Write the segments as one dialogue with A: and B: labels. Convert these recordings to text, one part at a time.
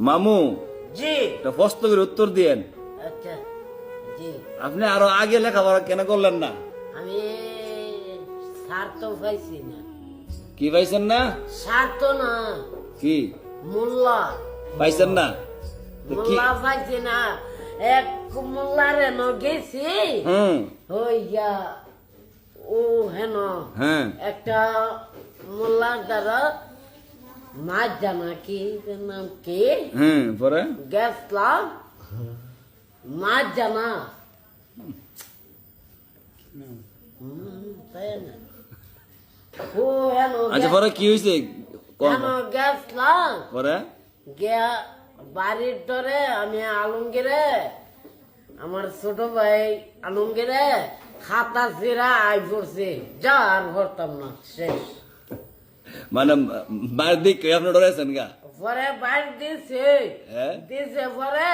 A: মামু
B: জি
A: একটা প্রশ্ন করে উত্তর দিয়েন।
B: আচ্ছা জি
A: আপনি আরো আগে লেখাপড়া কেন করলেন না?
B: আমি সার তো পাইছি না,
A: কি পাইছেন না?
B: সার তো না,
A: কি
B: মোল্লা
A: পাইছেন না? তো কি?
B: মোল্লা পাইছি না। এক মোল্লারে ন গেছি
A: হুম
B: হইয়া ও হেন
A: হ্যাঁ
B: একটা মোল্লার দ্বারা মাছ জানা কি নাম কি
A: পরে
B: গেছলাম মাছ জানা তাই না ও হেন
A: আচ্ছা পরে কি হয়েছে?
B: হেন গেছলাম
A: পরে
B: গিয়া বাড়ির ধরে আমি আলমগীরে আমার ছোট ভাই আলমগীরে খাতা চিরা আই পড়ছি যা আর ভরতাম না শেষ।
A: মানে মায়ের দিক আপনি ডরেছেন গা?
B: পরে বাইর দিছে
A: হ্যাঁ
B: দিছে পরে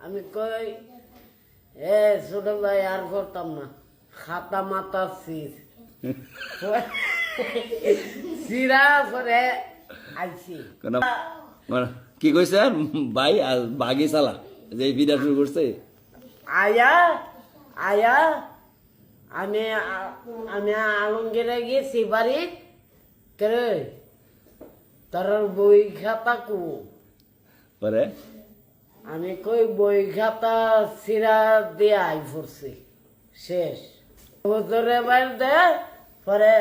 B: আমি কই এ ছোট ভাই আর ভরতাম না খাতা মাতা চিরা পরে আইছি
A: কেন মানে কি কইছে ভাই আর বাগি চালা যে বিদা শুরু করছে?
B: আয়া আয়া আমি আমি আলমগীরে গেছি বাড়িত কে তার বই খাতা কু
A: পরে
B: আমি কই বই খাতা সিরা দিয়ে আই পড়ছি শেষ হুজুরে বাইর দে পরে